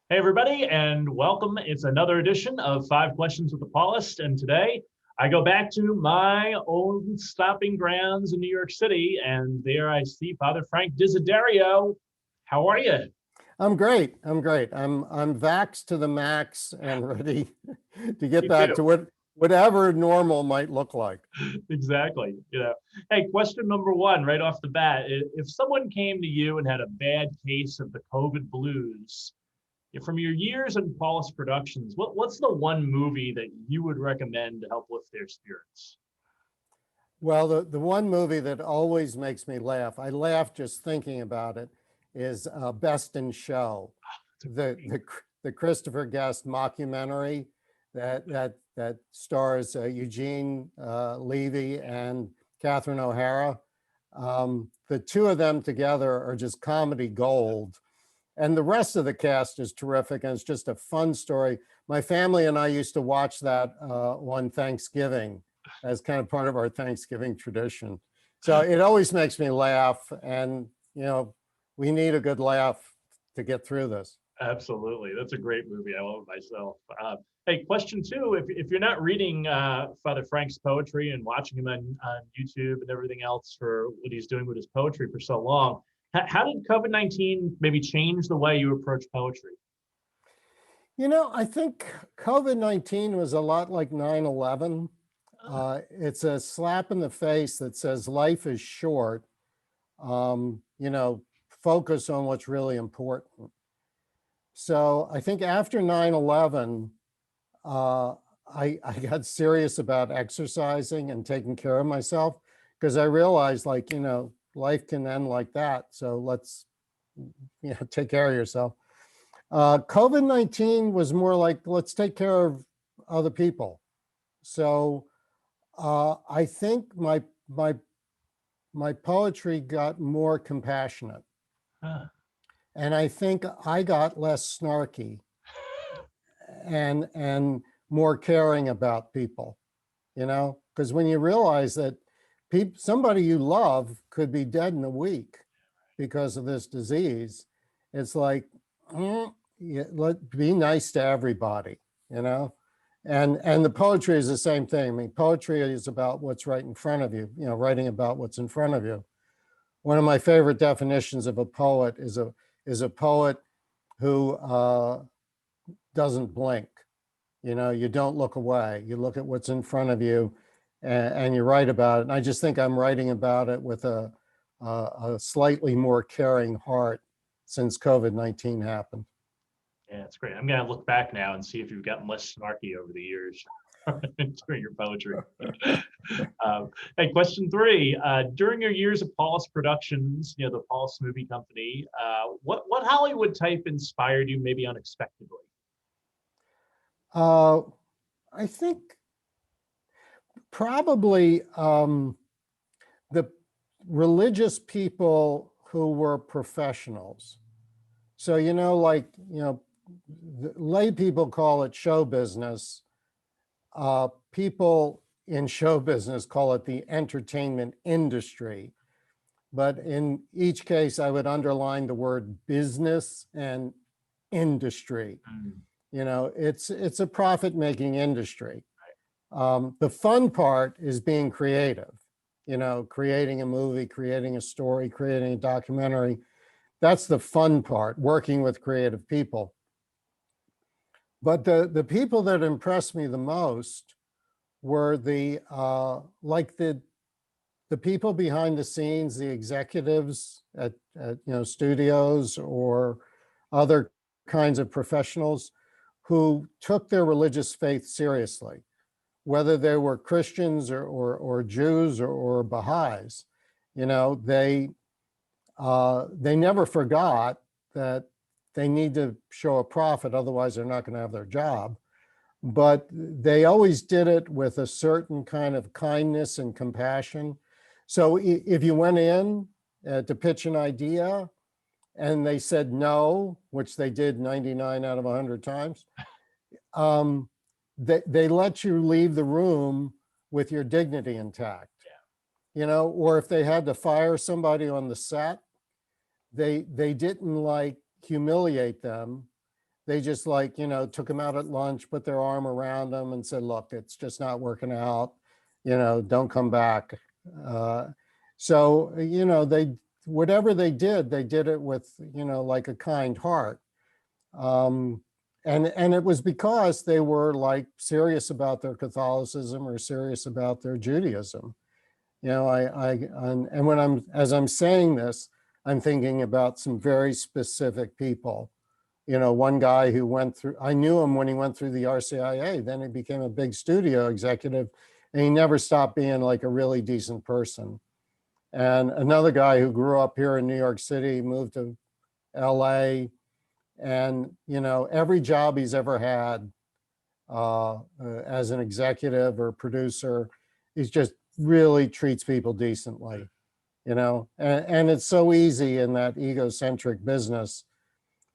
Hey, everybody, and welcome. It's another edition of Five Questions with the Paulist. And today I go back to my own stopping grounds in New York City, and there I see Father Frank Desiderio. How are you? I'm great. I'm vaxxed to the max and ready to get Me back too. to whatever normal might look like. Exactly. Hey, question number one, right off the bat. If someone came to you and had a bad case of the COVID blues, from your years in Paulist Productions, what's the one movie that you would recommend to help lift their spirits? Well, the one movie that always makes me laugh, I laugh just thinking about it, is Best in Show, the Christopher Guest mockumentary that stars Eugene Levy and Catherine O'Hara. The two of them together are just comedy gold. And the rest of the cast is terrific, and it's just a fun story. My family and I used to watch that on Thanksgiving as kind of part of our Thanksgiving tradition. So it always makes me laugh, and we need a good laugh to get through this. Absolutely. That's a great movie. I love it myself. Hey, question two, if you're not reading Father Frank's poetry and watching him on YouTube and everything else for what he's doing with his poetry for so long, how did COVID-19 maybe change the way you approach poetry? I think COVID-19 was a lot like 9/11. It's a slap in the face that says life is short. Focus on what's really important. So I think after 9/11, I got serious about exercising and taking care of myself because I realized, life can end like that. So let's, take care of yourself. COVID-19 was more like, let's take care of other people. So I think my poetry got more compassionate, Huh. and I think I got less snarky and more caring about people. Because when you realize that somebody you love could be dead in a week because of this disease, it's like, be nice to everybody, you know? And the poetry is the same thing. I mean, poetry is about what's right in front of you, writing about what's in front of you. One of my favorite definitions of a poet is a poet who doesn't blink. You don't look away. You look at what's in front of you, and you write about it. And I just think I'm writing about it with a slightly more caring heart since COVID-19 happened. Yeah, it's great. I'm going to look back now and see if you've gotten less snarky over the years during your poetry. Hey, question three. During your years of Paulist Productions, the Paulist movie company, what Hollywood type inspired you maybe unexpectedly? I think probably the religious people who were professionals. So, lay people call it show business. People in show business call it the entertainment industry. But in each case, I would underline the word business and industry. Mm. It's a profit-making industry. The fun part is being creative, creating a movie, creating a story, creating a documentary. That's the fun part, working with creative people. But the people that impressed me the most were the people behind the scenes, the executives at studios or other kinds of professionals who took their religious faith seriously, whether they were Christians or Jews or Baha'is. They never forgot that they need to show a profit, otherwise they're not going to have their job. But they always did it with a certain kind of kindness and compassion. So if you went in to pitch an idea and they said no, which they did 99 out of 100 times, they let you leave the room with your dignity intact. Or if they had to fire somebody on the set, they didn't humiliate them. they just like, you know, took him out at lunch, put their arm around him and said, look, it's just not working out, you know, don't come back. So, you know, whatever they did it with, you know, like a kind heart. And it was because they were like serious about their Catholicism or serious about their Judaism. You know, and when as I'm saying this, I'm thinking about some very specific people. You know, one guy who went through, I knew him when he went through the RCIA, then he became a big studio executive, and he never stopped being like a really decent person. And another guy who grew up here in New York City, moved to LA, and, you know, every job he's ever had as an executive or producer, he's just really treats people decently, you know, and it's so easy in that egocentric business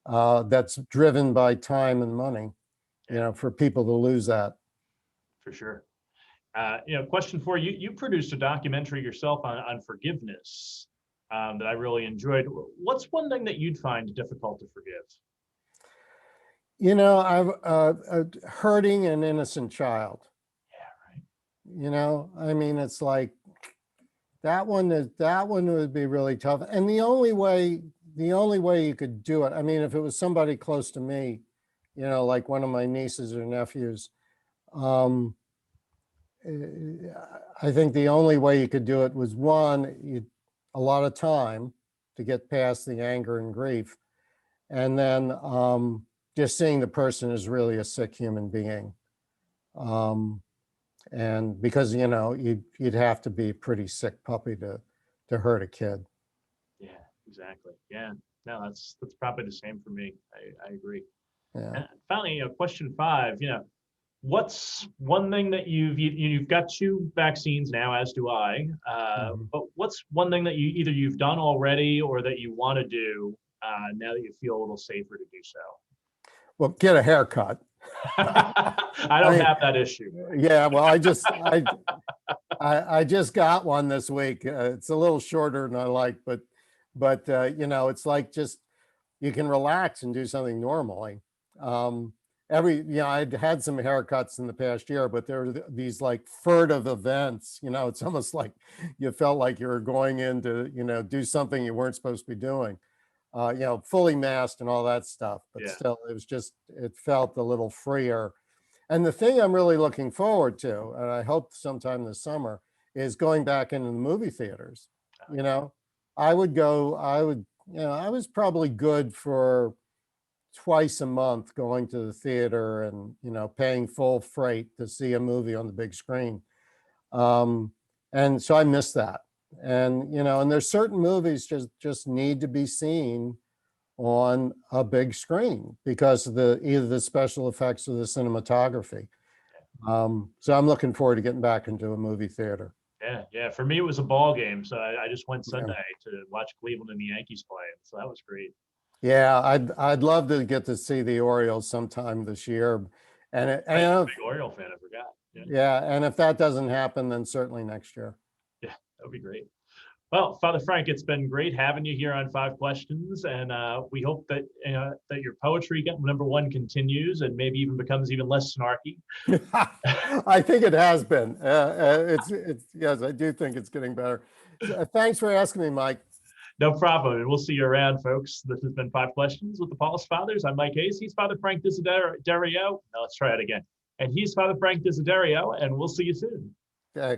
that's driven by time and money, you know, for people to lose that. For sure. You know, question for you, you produced a documentary yourself on forgiveness that I really enjoyed. What's one thing that you'd find difficult to forgive? You know, hurting an innocent child. Yeah, right. You know, I mean, it's like that one would be really tough. And the only way you could do it, I mean, if it was somebody close to me, you know, like one of my nieces or nephews, I think the only way you could do it was one, a lot of time to get past the anger and grief. And then just seeing the person is really a sick human being. And because, you know, you'd have to be a pretty sick puppy to hurt a kid. Yeah, exactly. Yeah, no, that's probably the same for me. I agree. Yeah. And finally, question 5, you know, what's one thing that you've got 2 vaccines now, as do I, but what's one thing that you've done already or that you want to do now that you feel a little safer to do so? Well, get a haircut. I don't have that issue. Yeah, well, I just got one this week. It's a little shorter than I like, but you know, it's like just you can relax and do something normally. You know, I'd had some haircuts in the past year, but there were these like furtive events. You know, it's almost like you felt like you were going in to, you know, do something you weren't supposed to be doing. You know, fully masked and all that stuff, but Yeah. still, it felt a little freer. And the thing I'm really looking forward to, and I hope sometime this summer, is going back into the movie theaters. You know, I would, you know, I was probably good for twice a month going to the theater and, you know, paying full freight to see a movie on the big screen. And so I miss that. And, you know, and there's certain movies just need to be seen on a big screen because of either the special effects or the cinematography. So I'm looking forward to getting back into a movie theater. Yeah, yeah. For me, it was a ball game, so I just went Yeah. Sunday to watch Cleveland and the Yankees play, so that was great. Yeah, I'd love to get to see the Orioles sometime this year. And I'm a big Oriole fan, I forgot. Yeah, yeah, and if that doesn't happen, then certainly next year. yeah, that would be great. Well, Father Frank, it's been great having you here on 5 Questions, and we hope that that your poetry #1 continues and maybe even becomes even less snarky. I think it has been. It's yes, I do think it's getting better. So, thanks for asking me, Mike. No problem, and we'll see you around, folks. This has been 5 Questions with the Paulist Fathers. I'm Mike Hayes. He's Father Frank Desiderio. Now let's try it again. And he's Father Frank Desiderio, and we'll see you soon. Okay.